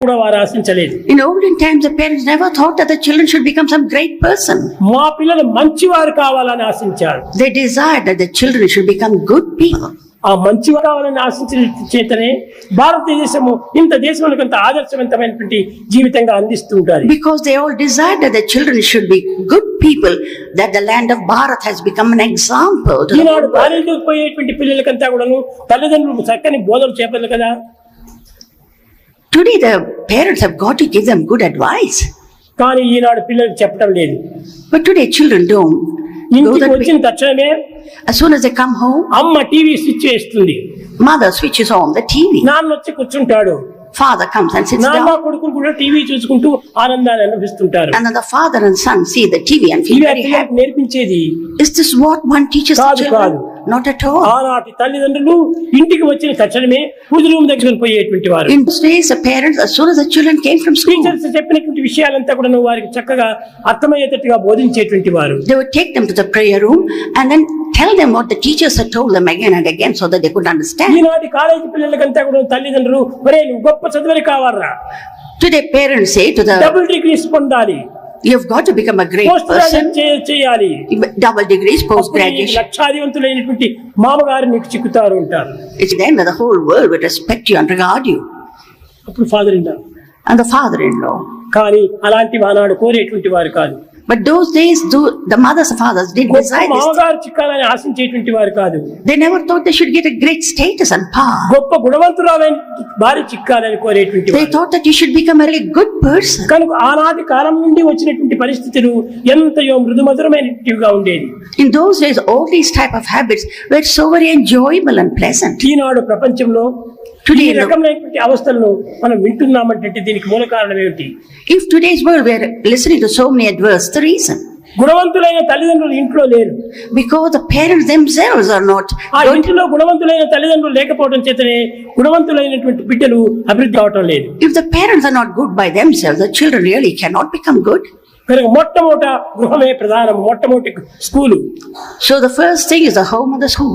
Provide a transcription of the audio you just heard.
కూడా వారు ఆశించలేదు. In olden times, the parents never thought that the children should become some great person. మా పిల్లలు మంచివారు కావాలని ఆశించారు. They desired that the children should become good people. ఆ మంచివారు కావాలని ఆశించిన చేతనే భారతదేశము ఇంత దేశంలో అంత ఆదర్శవంతమైనటువంటి జీవితంగా అందిస్తూ ఉంటారు. Because they all desired that the children should be good people, that the land of Bharat has become an example to the Eenadu world. కాలేజీకి పోయేటువంటి పిల్లలకంతా కూడాను తల్లిదండ్రులు చక్కని బోధనలు చెప్పాలి కదా. Today the parents have got to give them good advice. కానీ ఈనాడు పిల్లలకు చెప్పడం లేదు. But today children don't go ఇంటికి that వచ్చిన way. తక్షణమే As soon as they come home, అమ్మ టీవీ స్విచ్ చేస్తుంది, mother switches on the TV. నాన్న వచ్చి కూర్చుంటాడు, Father comes and sits నాన్న down. కొడుకులు కూడా టీవీ చూసుకుంటూ ఆనందాన్ని అనుభవిస్తుంటారు. And then the father and son see the TV and feel ఇవి ఆ very happy. పిల్లలకు నేర్పించేది Is this what one teaches the కాదు, children? కాదు. Not at all. ఆనాటి తల్లిదండ్రులు ఇంటికి వచ్చిన తక్షణమే పూజ రూమ్ దగ్గర పోయేటువంటి వారు. In those days, the parents, as soon as the children came from school, teachers చెప్పినటువంటి విషయాలంతా కూడా వారికి చక్కగా అర్థమయ్యేటట్టుగా బోధించేటువంటి వారు. they would take them to the prayer room and then tell them what the teachers had told them again and again so that they could understand. ఈనాటి college పిల్లలకంతా కూడా తల్లిదండ్రులు ఒరే నువ్వు గొప్ప చదువులు కావాలరా, Today, parents say to the, double degrees పొందాలి, you've got to become a great post person, graduate చేయాలి, double degrees, post అప్పుడు ఈ graduation. లక్షాధివంతులైనటువంటి మామగారు నీకు చిక్కుతారు ఉంటారు. It's then that the whole world would respect you and regard you. అప్పుడు father ఉంటారు. And the father-in-law. కానీ అలాంటి ఆనాడు కోరేటువంటి వారు కాదు. But those days, the mothers and fathers did గొప్ప desire this. మామగారు చిక్కాలని ఆశించేటువంటి వారు కాదు. They never thought they should get a great status and power. గొప్ప గుణవంతురాలైన భార్య చిక్కాలని కోరేటువంటి They వారు. thought that you should become a really good person. కనుక ఆనాటి కాలం నుండి వచ్చినటువంటి పరిస్థితులు ఎంతయో మృదుమధురమైనటివిగా ఉండేది. In those days, all these type of habits were so very enjoyable and pleasant. ఈనాడు ప్రపంచంలో ఈ రకమైనటువంటి అవస్థలను మనం వింటున్నామంటే దీనికి మూల కారణం ఏమిటి? If today's world we are listening to so many adverse, the reason, గుణవంతులైన తల్లిదండ్రులు ఇంట్లో లేరు. because the parents themselves are not ఆ good. ఇంటిలో గుణవంతులైన తల్లిదండ్రులు లేకపోవడం చేతనే గుణవంతులైనటువంటి బిడ్డలు అభివృద్ధి అవటం లేదు. If the parents are not good by themselves, the children really cannot become good. కనుక మొట్టమొదట గృహమే ప్రధానం, మొట్టమొదటి school. So the first thing is the home of the school.